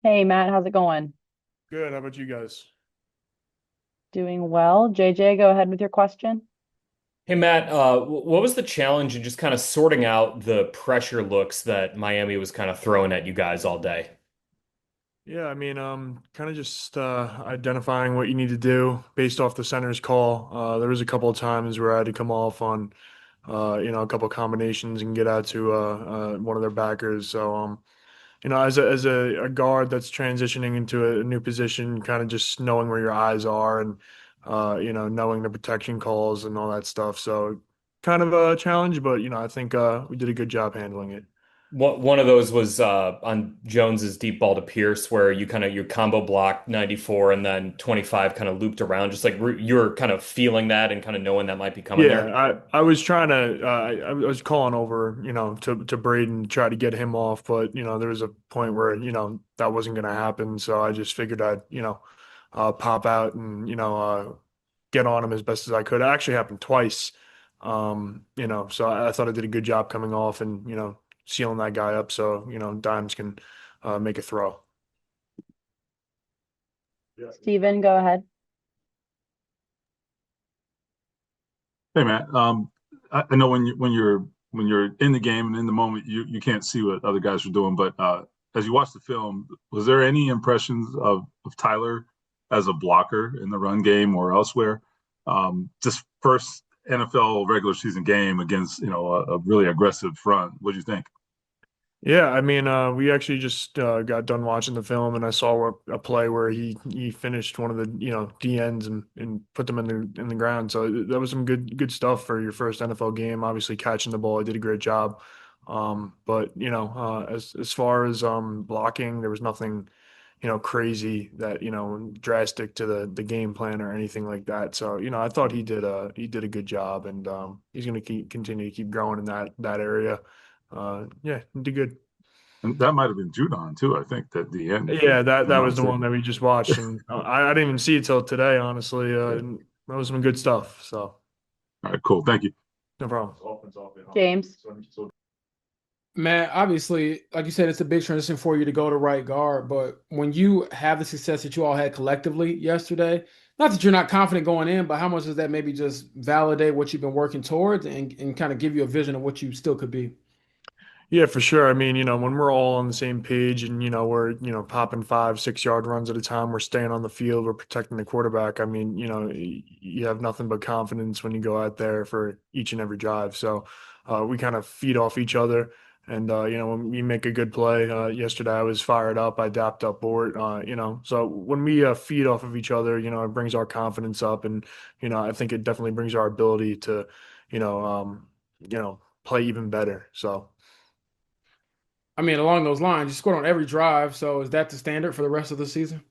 Hey Matt, how's it going? Good. How about you guys? Doing well. JJ, go ahead with your question. Hey Matt, what was the challenge in just kind of sorting out the pressure looks that Miami was kind of throwing at you guys all day? Yeah, kind of just identifying what you need to do based off the center's call. There was a couple of times where I had to come off on, a couple of combinations and get out to one of their backers. As a guard that's transitioning into a new position, kind of just knowing where your eyes are and, knowing the protection calls and all that stuff. So kind of a challenge, but I think we did a good job handling it. One of those was on Jones's deep ball to Pierce, where you kind of your combo block 94 and then 25 kind of looped around, just like you were kind of feeling that and kind of knowing that might be coming Yeah, there. I was trying to I was calling over, to Braden to try to get him off, but there was a point where, that wasn't going to happen, so I just figured I'd, pop out and, get on him as best as I could. It actually happened twice. So I thought I did a good job coming off and, sealing that guy up so, Dimes can make a throw. Yeah. Steven, go ahead. Hey Matt, I know when you're in the game and in the moment, you can't see what other guys are doing. But as you watch the film, was there any impressions of Tyler as a blocker in the run game or elsewhere? Just first NFL regular season game against a really aggressive front. What do you think? Yeah, we actually just got done watching the film, and I saw a play where he finished one of the D ends and put them in the ground. So that was some good stuff for your first NFL game. Obviously, catching the ball, he did a great job. But as far as blocking, there was nothing crazy that drastic to the game plan or anything like that. So I thought he did a good job, and he's going to continue to keep growing in that area. Yeah, he did good. And that might have been Judon too. I think that the end, if Yeah, that I'm that not was the one mistaken. that we just watched, and I didn't even see it till today, honestly. And that was some good stuff. So All right, cool. Thank you. no problem. James. Man, obviously, like you said, it's a big transition for you to go to right guard. But when you have the success that you all had collectively yesterday, not that you're not confident going in, but how much does that maybe just validate what you've been working towards and kind of give you a vision of what you still could be? Yeah, for sure. When we're all on the same page and, we're, popping 5, 6 yard runs at a time, we're staying on the field, we're protecting the quarterback. You have nothing but confidence when you go out there for each and every drive. So we kind of feed off each other. And, when we make a good play, yesterday I was fired up. I dapped up Bort, so when we feed off of each other, it brings our confidence up. And, I think it definitely brings our ability to, you know, um, play even better. So. I mean, along those lines, you scored on every drive. So is that the standard for the rest of the season?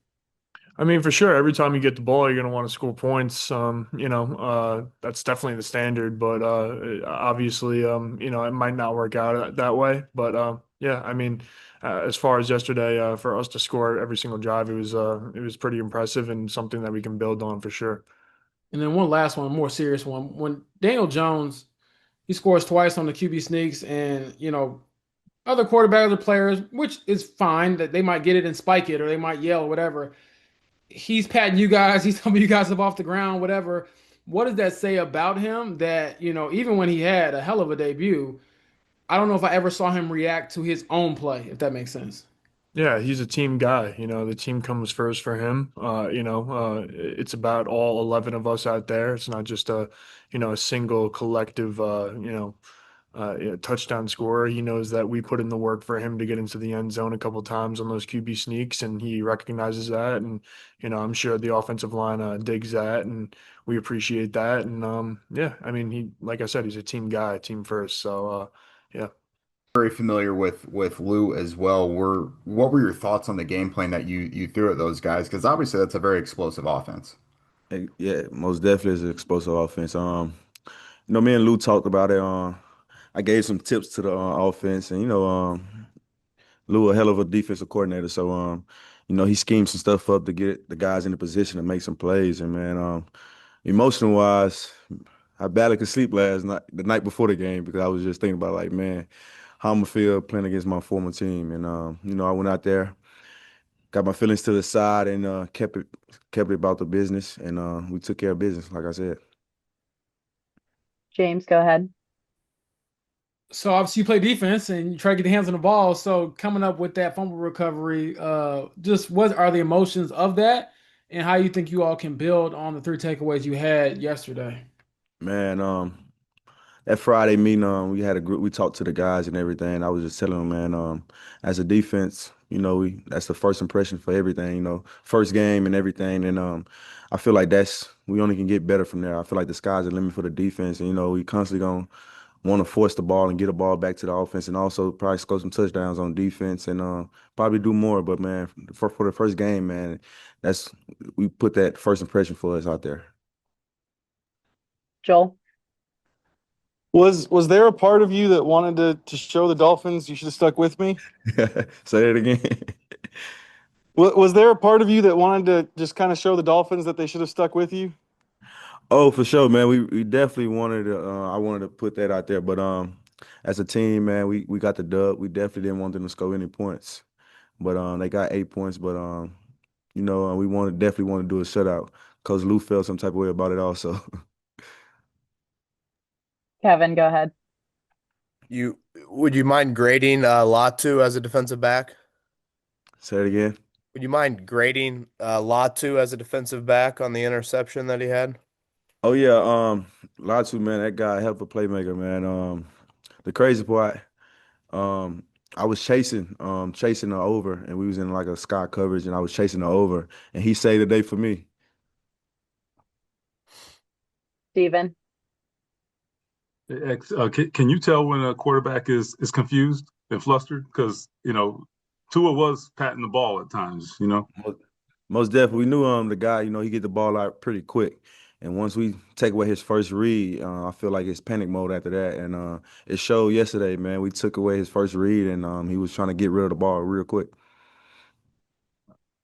For sure, every time you get the ball, you're going to want to score points. That's definitely the standard, but obviously, it might not work out that way. But yeah, as far as yesterday, for us to score every single drive, it was pretty impressive and something that we can build on for sure. And then one last one, a more serious one. When Daniel Jones, he scores twice on the QB sneaks, and other quarterback, other players, which is fine that they might get it and spike it, or they might yell or whatever. He's patting you guys, he's helping you guys up off the ground, whatever. What does that say about him that, even when he had a hell of a debut, I don't know if I ever saw him react to his own play, if that makes sense. Yeah, he's a team guy. The team comes first for him. It's about all 11 of us out there. It's not just a single collective, touchdown scorer. He knows that we put in the work for him to get into the end zone a couple times on those QB sneaks, and he recognizes that. And I'm sure the offensive line digs that, and we appreciate that. And yeah, he, like I said, he's a team guy, team first. So yeah. Very familiar with Lou as well. What were your thoughts on the game plan that you threw at those guys? Because obviously that's a very explosive offense. Yeah, most definitely is an explosive offense. Me and Lou talked about it. I gave some tips to the offense, and Lou a hell of a defensive coordinator. So he schemed some stuff up to get the guys in the position to make some plays. And man, emotional wise, I barely could sleep last night, the night before the game, because I was just thinking about like, man, how I'm gonna feel playing against my former team. And I went out there, got my feelings to the side and kept it about the business, and we took care of business, like I said. James, go ahead. So obviously you play defense and you try to get your hands on the ball. So coming up with that fumble recovery, just what are the emotions of that, and how you think you all can build on the three takeaways you had yesterday? Man, that Friday meeting, we had a group. We talked to the guys and everything. I was just telling them, man, as a defense, we that's the first impression for everything. First game and everything, and I feel like we only can get better from there. I feel like the sky's the limit for the defense, and we constantly gonna want to force the ball and get a ball back to the offense, and also probably score some touchdowns on defense, and probably do more. But man, for the first game, man, that's we put that first impression for us out there. Joel. Was there a part of you that wanted to show the Dolphins you should have stuck with me? Say that again. Was there a part of you that wanted to just kind of show the Dolphins that they should have stuck with you? Oh, for sure, man. We definitely wanted to. I wanted to put that out there, but as a team, man, we got the dub. We definitely didn't want them to score any points, but they got 8 points. But we definitely want to do a shutout. Coach Lou felt some type of way about it also. Kevin, go ahead. Would you mind grading Latu as a defensive back? Say it again. Would you mind grading Latu as a defensive back on the interception that he had? Oh yeah, Latu, man, that guy, hell of a playmaker, man. The crazy part, um, I was chasing the over, and we was in like a sky coverage, and I was chasing the over, and he saved the day for me. Steven. Can you tell when a quarterback is confused and flustered? Because Tua was patting the ball at times. Most definitely, we knew the guy. He get the ball out pretty quick, and once we take away his first read, I feel like it's panic mode after that, and it showed yesterday, man. We took away his first read, and he was trying to get rid of the ball real quick.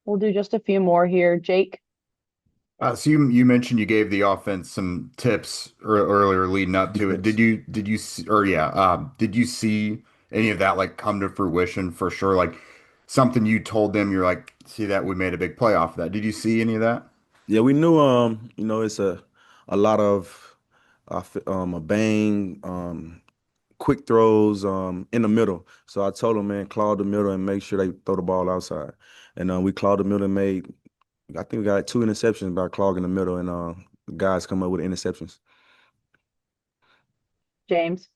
We'll do just a few more here. Jake. So you mentioned you gave the offense some tips earlier leading up to it. Yes. Did you see, or yeah, did you see any of that like come to fruition for sure? Like something you told them, you're like, see that we made a big play off of that. Did you see any of that? Yeah, we knew. It's a lot of a bang, quick throws in the middle. So I told them, man, claw the middle and make sure they throw the ball outside. And we clawed the middle and I think we got 2 interceptions by clogging the middle, and the guys come up with interceptions. James.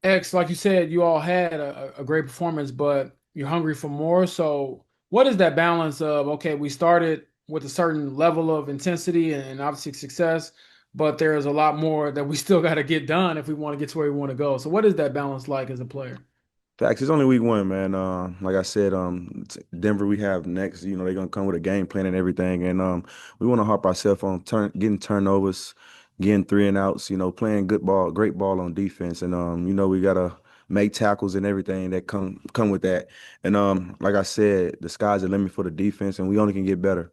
X, like you said, you all had a great performance, but you're hungry for more. So, what is that balance of, okay, we started with a certain level of intensity and obviously success, but there's a lot more that we still got to get done if we want to get to where we want to go. So, what is that balance like as a player? Facts. It's only week 1, man. Like I said, Denver we have next. They're gonna come with a game plan and everything, and we want to harp ourselves on getting turnovers, getting 3-and-outs. Playing good ball, great ball on defense, and we gotta make tackles and everything that come with that. And like I said, the sky's the limit for the defense, and we only can get better.